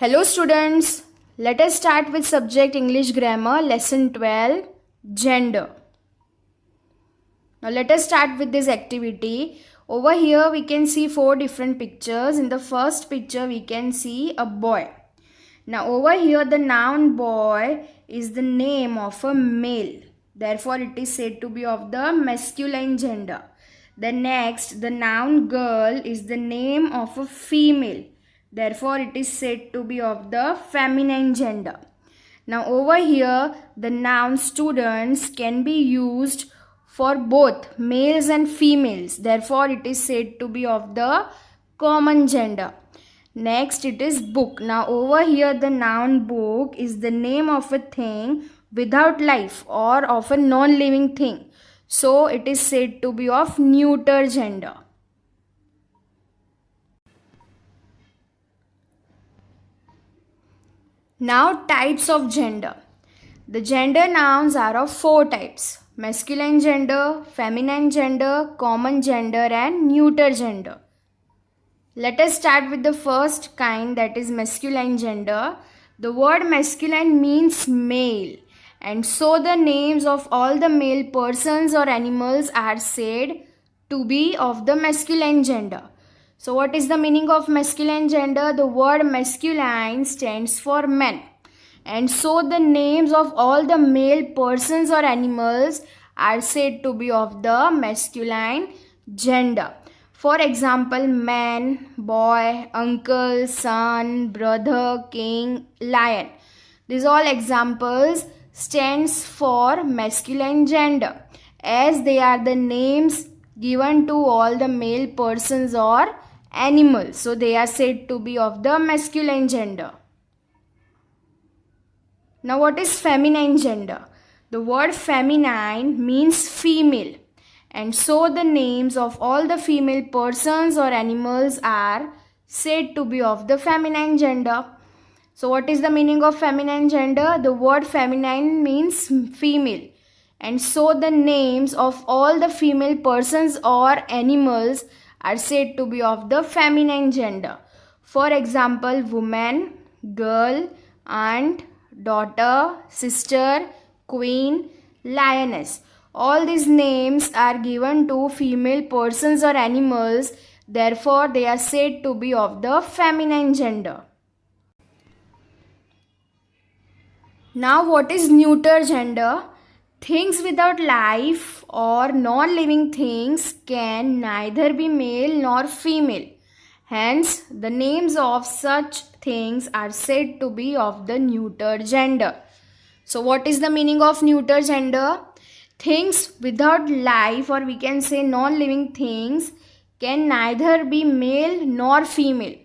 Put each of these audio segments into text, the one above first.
Hello students, let us start with subject English grammar lesson 12 gender. Now let us start with this activity. Over here we can see four different pictures. In the first picture we can see a boy. Now over here the noun boy is the name of a male. Therefore it is said to be of the masculine gender. The next, the noun girl is the name of a female. Therefore, it is said to be of the feminine gender. Now, over here, the noun students can be used for both males and females. Therefore, it is said to be of the common gender. Next, it is book. Now, over here, the noun book is the name of a thing without life or of a non-living thing. So, it is said to be of neuter gender. Now types of gender. The gender nouns are of four types: masculine gender, feminine gender, common gender and neuter gender. Let us start with the first kind, that is masculine gender. The word masculine means male, and so the names of all the male persons or animals are said to be of the masculine gender. So what is the meaning of masculine gender? The word masculine stands for men. And so the names of all the male persons or animals are said to be of the masculine gender. For example, man, boy, uncle, son, brother, king, lion. These all examples stands for masculine gender, as they are the names given to all the male persons or animals. So they are said to be of the masculine gender. Now what is feminine gender? The word feminine means female, and so the names of all the female persons or animals are said to be of the feminine gender. So what is the meaning of feminine gender? The word feminine means female, and so the names of all the female persons or animals are said to be of the feminine gender. For example, woman, girl, aunt, daughter, sister, queen, lioness. All these names are given to female persons or animals. Therefore, they are said to be of the feminine gender. Now, what is neuter gender? Things without life or non-living things can neither be male nor female. Hence, the names of such things are said to be of the neuter gender. So, what is the meaning of neuter gender? Things without life, or we can say non-living things, can neither be male nor female.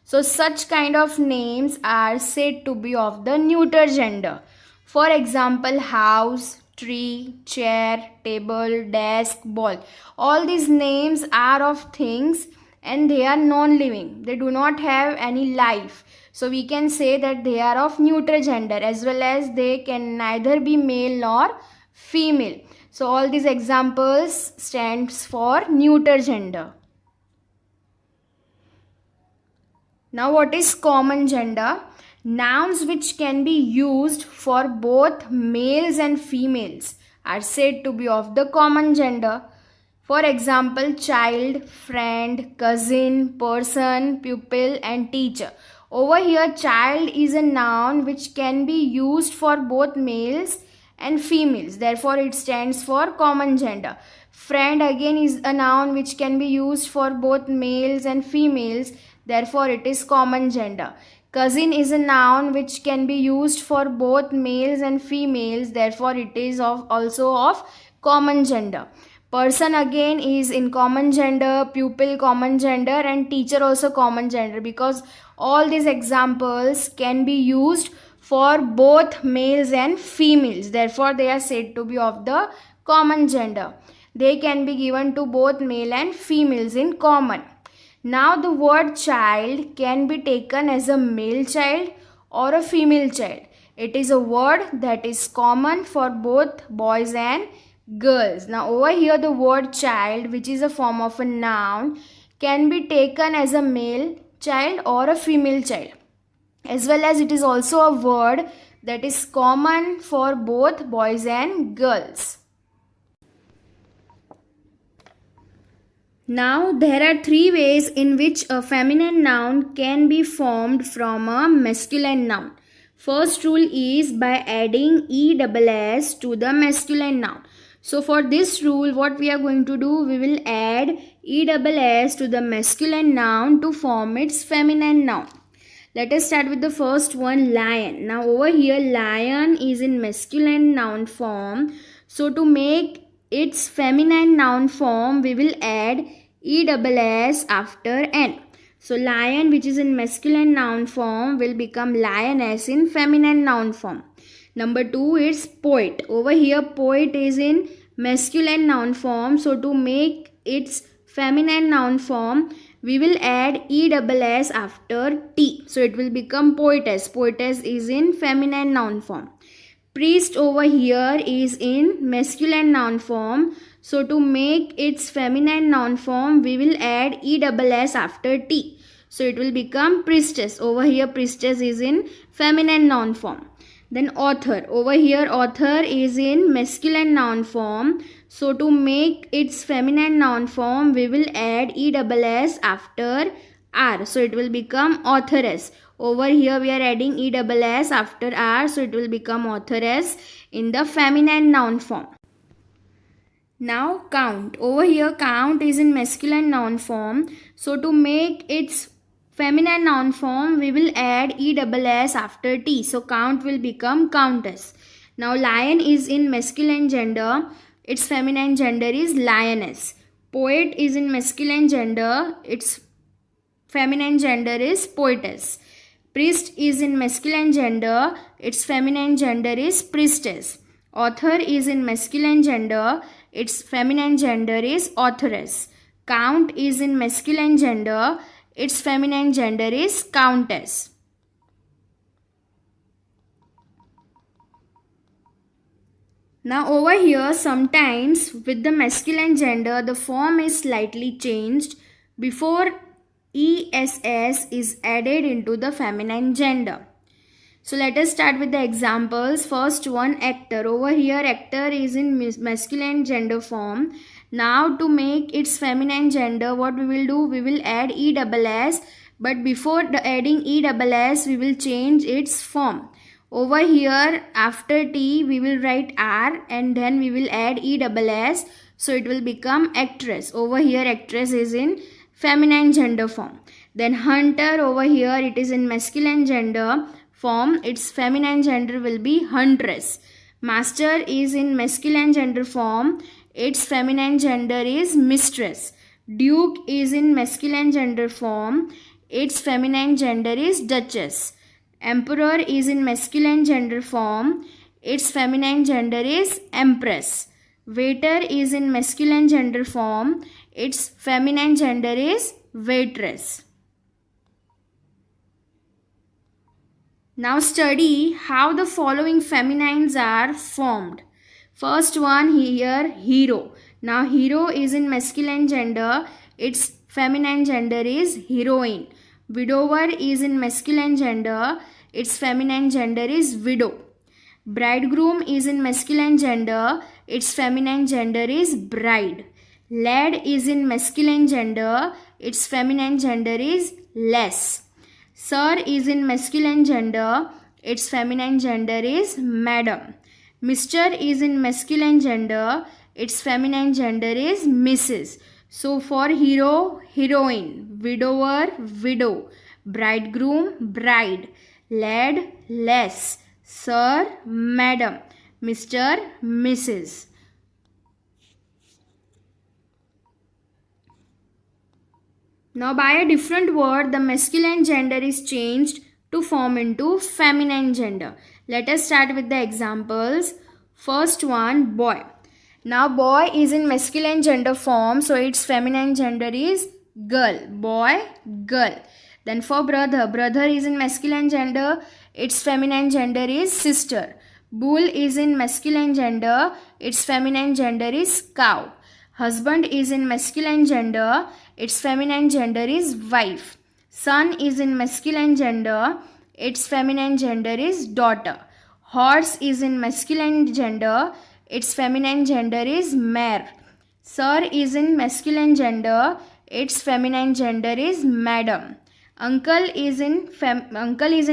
So, such kind of names are said to be of the neuter gender. For example, house, tree, chair, table, desk, ball. All these names are of things and they are non-living. They do not have any life. So we can say that they are of neuter gender, as well as they can neither be male nor female. So all these examples stands for neuter gender. Now what is common gender? Nouns which can be used for both males and females are said to be of the common gender. For example, child, friend, cousin, person, pupil and teacher. Over here, child is a noun which can be used for both males and females. Therefore, it stands for common gender. Friend again is a noun which can be used for both males and females. Therefore, it is common gender. Cousin is a noun which can be used for both males and females. Therefore, it is also of common gender. Person again is in common gender, pupil common gender and teacher also common gender, because all these examples can be used for both males and females. Therefore, they are said to be of the common gender. They can be given to both male and females in common. Now the word child can be taken as a male child or a female child. It is a word that is common for both boys and girls. Now over here the word child, which is a form of a noun, can be taken as a male child or a female child. as well as it is also a word that is common for both boys and girls. Now, there are three ways in which a feminine noun can be formed from a masculine noun. First rule is by adding ESS to the masculine noun. So, for this rule, what we are going to do, we will add ESS to the masculine noun to form its feminine noun. Let us start with the first one, lion. Now, over here, lion is in masculine noun form. So, to make its feminine noun form, we will add ESS after N. So lion, which is in masculine noun form, will become lioness in feminine noun form. Number 2 is poet. Over here, poet is in masculine noun form. So to make its feminine noun form, we will add ESS after T. So it will become poetess. Poetess is in feminine noun form. Priest over here is in masculine noun form. So to make its feminine noun form, we will add ESS after T. So it will become priestess. Over here, priestess is in feminine noun form. Then author. Over here, author is in masculine noun form. So to make its feminine noun form, we will add ESS after R. So it will become authoress. Over here, we are adding ESS after R. So it will become authoress in the feminine noun form. Now count. Over here, count is in masculine noun form. So to make its feminine noun form, we will add ESS after T. So count will become countess. Now lion is in masculine gender. Its feminine gender is lioness. Poet is in masculine gender. Its feminine gender is poetess. Priest is in masculine gender. Its feminine gender is priestess. Author is in masculine gender. Its feminine gender is authoress. Count is in masculine gender. Its feminine gender is countess. Now over here, sometimes with the masculine gender, the form is slightly changed before ESS is added into the feminine gender. So let us start with the examples. First one, actor. Over here, actor is in masculine gender form. Now to make its feminine gender, what we will do? We will add ESS. But before adding ESS, we will change its form. Over here, after T, we will write R and then we will add ESS. So it will become actress. Over here, actress is in feminine gender form. Then hunter, over here, it is in masculine gender form. Its feminine gender will be huntress. Master is in masculine gender form. Its feminine gender is mistress. Duke is in masculine gender form. Its feminine gender is duchess. Emperor is in masculine gender form. Its feminine gender is empress. Waiter is in masculine gender form. Its feminine gender is waitress. Now study how the following feminines are formed. First one here, hero. Now hero is in masculine gender. Its feminine gender is heroine. Widower is in masculine gender. Its feminine gender is widow. Bridegroom is in masculine gender. Its feminine gender is bride. Lad is in masculine gender. Its feminine gender is less. Sir is in masculine gender. Its feminine gender is madam. Mr. is in masculine gender. Its feminine gender is Mrs. So for hero, heroine. Widower, widow. Bridegroom, bride. Lad, less. Sir, madam. Mr, Mrs. Now by a different word, the masculine gender is changed to form into feminine gender. Let us start with the examples. First one, boy. Now boy is in masculine gender form, so its feminine gender is girl. Boy, girl. Then for brother, brother is in masculine gender, its feminine gender is sister. Bull is in masculine gender, its feminine gender is cow. Husband is in masculine gender, its feminine gender is wife. Son is in masculine gender, its feminine gender is daughter. Horse is in masculine gender, its feminine gender is mare. Sir is in masculine gender, its feminine gender is madam. Uncle is in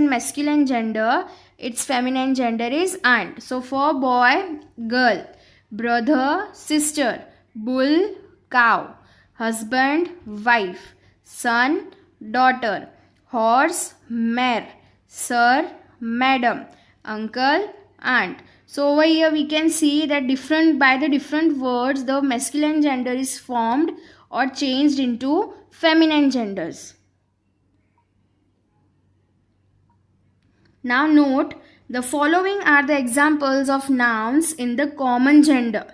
masculine gender, its feminine gender is aunt. So for boy, girl, brother, sister, bull, cow, husband, wife, son, daughter, horse, mare, sir, madam, uncle, aunt. So over here we can see that by the different words the masculine gender is formed or changed into feminine genders. Now note, the following are the examples of nouns in the common gender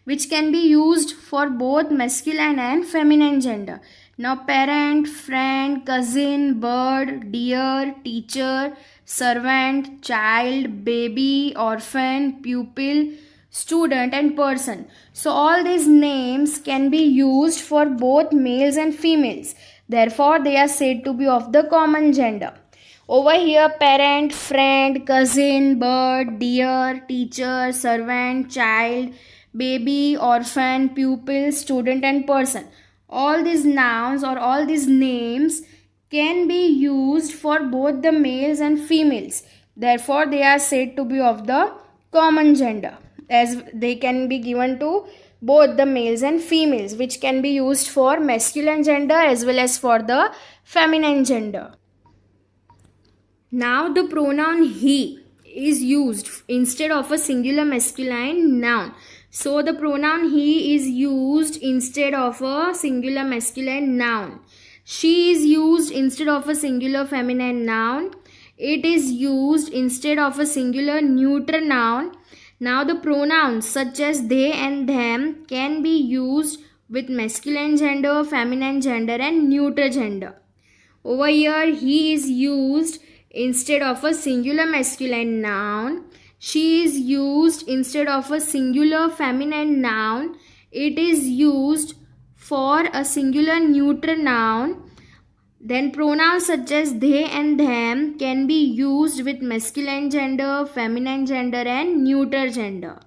which can be used for both masculine and feminine gender. Now parent, friend, cousin, bird, dear, teacher, servant, child, baby, orphan, pupil, student and person. So all these names can be used for both males and females. Therefore they are said to be of the common gender. Over here, parent, friend, cousin, bird, dear, teacher, servant, child, baby, orphan, pupil, student and person. All these nouns or all these names can be used for both the males and females. Therefore, they are said to be of the common gender, as they can be given to both the males and females, which can be used for masculine gender as well as for the feminine gender. Now the pronoun he is used instead of a singular masculine noun. So the pronoun he is used instead of a singular masculine noun. She is used instead of a singular feminine noun. It is used instead of a singular neuter noun. Now the pronouns such as they and them can be used with masculine gender, feminine gender and neuter gender. Over here he is used instead of a singular masculine noun. She is used instead of a singular feminine noun. It is used for a singular neuter noun. Then pronouns such as they and them can be used with masculine gender, feminine gender and neuter gender.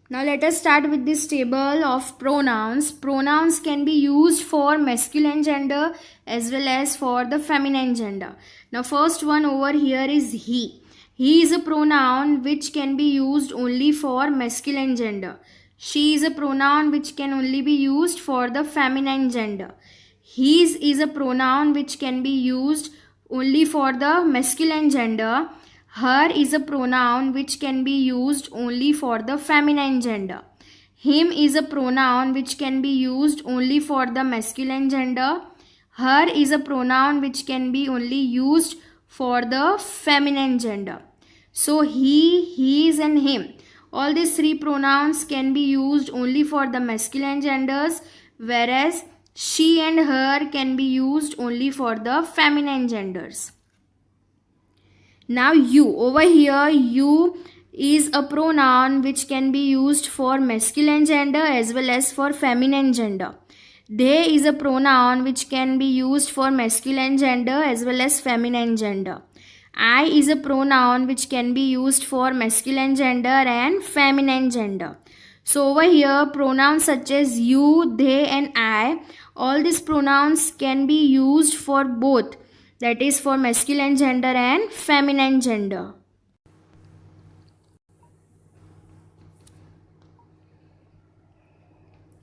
Now let us start with this table of pronouns. Pronouns can be used for masculine gender as well as for the feminine gender. Now first one over here is he. He is a pronoun which can be used only for masculine gender. She is a pronoun which can only be used for the feminine gender. His is a pronoun which can be used only for the masculine gender. Her is a pronoun which can be used only for the feminine gender. Him is a pronoun which can be used only for the masculine gender. Her is a pronoun which can be only used for the feminine gender. So he, his and him. All these three pronouns can be used only for the masculine genders, whereas she and her can be used only for the feminine genders. Now you, over here you is a pronoun which can be used for masculine gender as well as for feminine gender. They is a pronoun which can be used for masculine gender as well as feminine gender. I is a pronoun which can be used for masculine gender and feminine gender. So over here pronouns such as you, they and I, all these pronouns can be used for both, that is for masculine gender and feminine gender.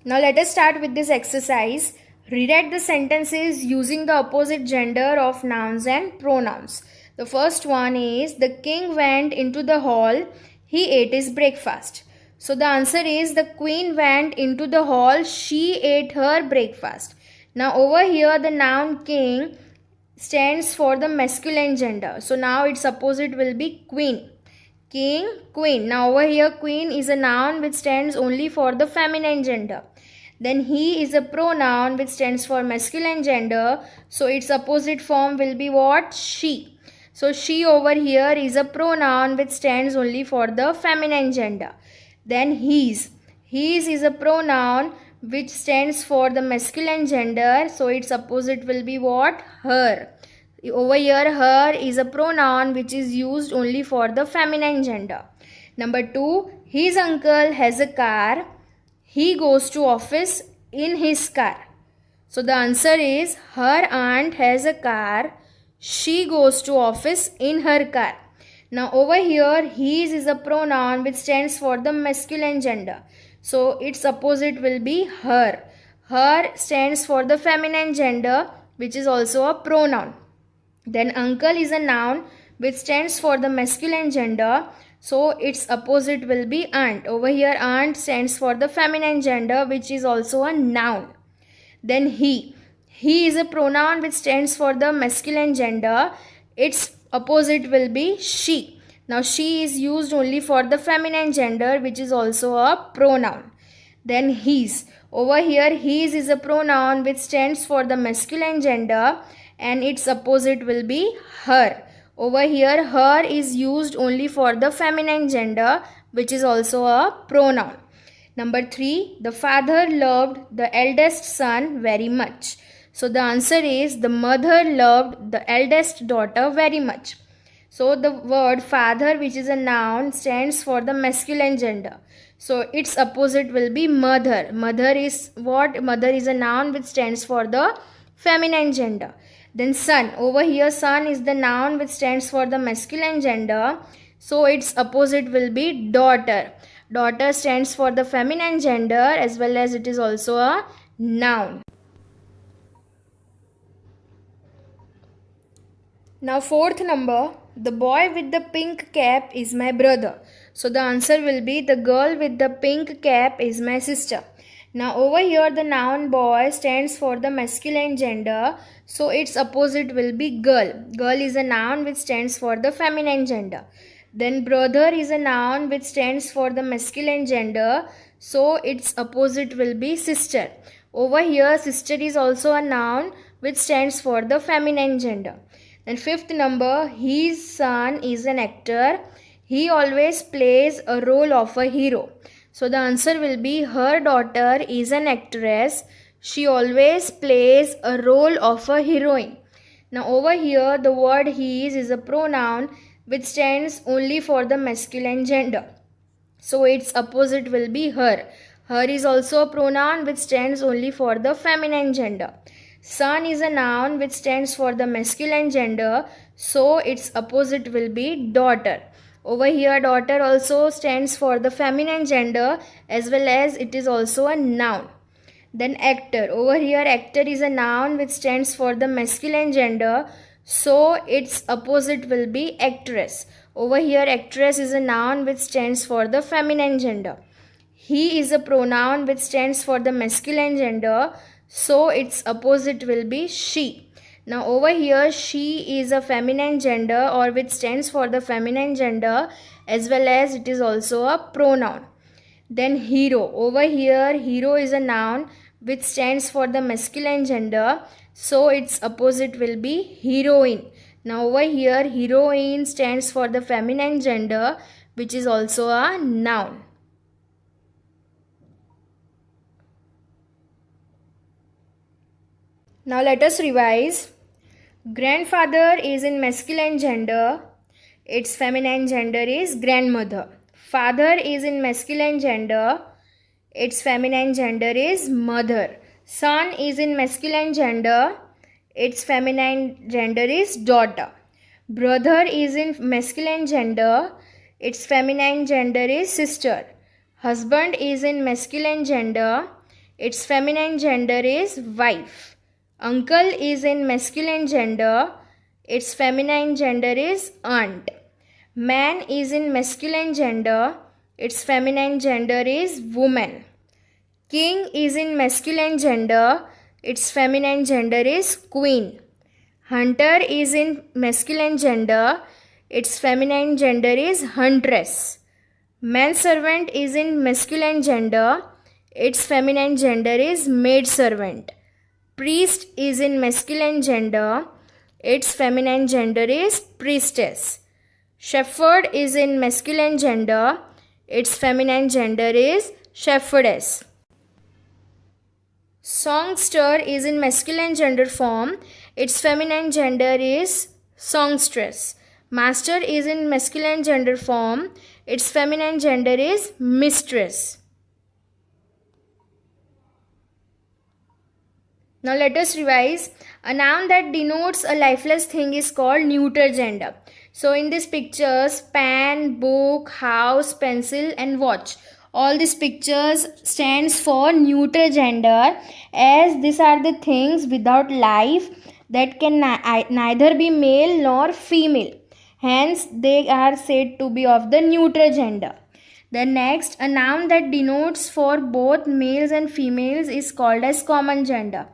Now let us start with this exercise. Rewrite the sentences using the opposite gender of nouns and pronouns. The first one is, the king went into the hall, he ate his breakfast. So the answer is, the queen went into the hall, she ate her breakfast. Now over here the noun king stands for the masculine gender. So now its opposite will be queen. King, queen. Now over here queen is a noun which stands only for the feminine gender. Then he is a pronoun which stands for masculine gender. So its opposite form will be what? She. So she over here is a pronoun which stands only for the feminine gender. Then his. His is a pronoun which stands for the masculine gender. So its opposite will be what? Her. Over here, her is a pronoun which is used only for the feminine gender. Number 2, his uncle has a car. He goes to office in his car. So the answer is her aunt has a car. She goes to office in her car. Now over here, his is a pronoun which stands for the masculine gender. So its opposite will be her. Her stands for the feminine gender, which is also a pronoun. Then uncle is a noun which stands for the masculine gender. So its opposite will be aunt. Over here, aunt stands for the feminine gender, which is also a noun. Then he. He is a pronoun which stands for the masculine gender. Its opposite will be she. Now she is used only for the feminine gender, which is also a pronoun. Then his. Over here, his is a pronoun which stands for the masculine gender and its opposite will be her. Over here, her is used only for the feminine gender, which is also a pronoun. Number 3, the father loved the eldest son very much. So the answer is the mother loved the eldest daughter very much. So the word father, which is a noun, stands for the masculine gender. So its opposite will be mother. Mother is what? Mother is a noun which stands for the feminine gender. Then son. Over here, son is the noun which stands for the masculine gender. So its opposite will be daughter. Daughter stands for the feminine gender as well as it is also a noun. Now fourth number, the boy with the pink cap is my brother. So the answer will be the girl with the pink cap is my sister. Now over here the noun boy stands for the masculine gender. So its opposite will be girl. Girl is a noun which stands for the feminine gender. Then brother is a noun which stands for the masculine gender. So its opposite will be sister. Over here sister is also a noun which stands for the feminine gender. Then fifth number, his son is an actor. He always plays a role of a hero. So the answer will be her daughter is an actress. She always plays a role of a heroine. Now over here the word his is a pronoun which stands only for the masculine gender. So its opposite will be her. Her is also a pronoun which stands only for the feminine gender. Son is a noun which stands for the masculine gender. So its opposite will be daughter. Over here daughter also stands for the feminine gender as well as it is also a noun. Then actor. Over here actor is a noun which stands for the masculine gender. So its opposite will be actress. Over here actress is a noun which stands for the feminine gender. He is a pronoun which stands for the masculine gender. So its opposite will be she. Now over here she is a feminine gender or which stands for the feminine gender as well as it is also a pronoun. Then hero. Over here hero is a noun which stands for the masculine gender. So its opposite will be heroine. Now over here heroine stands for the feminine gender which is also a noun. Now let us revise. Grandfather is in masculine gender. Its feminine gender is grandmother. Father is in masculine gender. Its feminine gender is mother. Son is in masculine gender. Its feminine gender is daughter. Brother is in masculine gender. Its feminine gender is sister. Husband is in masculine gender. Its feminine gender is wife. Uncle is in masculine gender. Its feminine gender is aunt. Man is in masculine gender. Its feminine gender is woman. King is in masculine gender. Its feminine gender is queen. Hunter is in masculine gender. Its feminine gender is huntress. Manservant is in masculine gender. Its feminine gender is maidservant. Priest is in masculine gender. Its feminine gender is priestess. Shepherd is in masculine gender. Its feminine gender is shepherdess. Songster is in masculine gender form. its feminine gender is songstress. Master is in masculine gender form, its feminine gender is mistress. Now let us revise. A noun that denotes a lifeless thing is called neuter gender. So in these pictures, pen, book, house, pencil and watch. All these pictures stands for neuter gender, as these are the things without life that can neither be male nor female. Hence they are said to be of the neuter gender. The next, a noun that denotes for both males and females is called as common gender.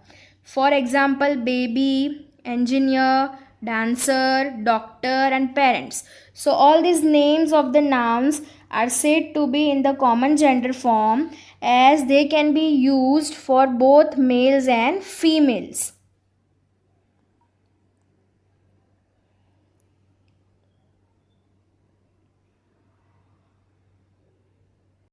For example, baby, engineer, dancer, doctor and parents. So all these names of the nouns are said to be in the common gender form, as they can be used for both males and females.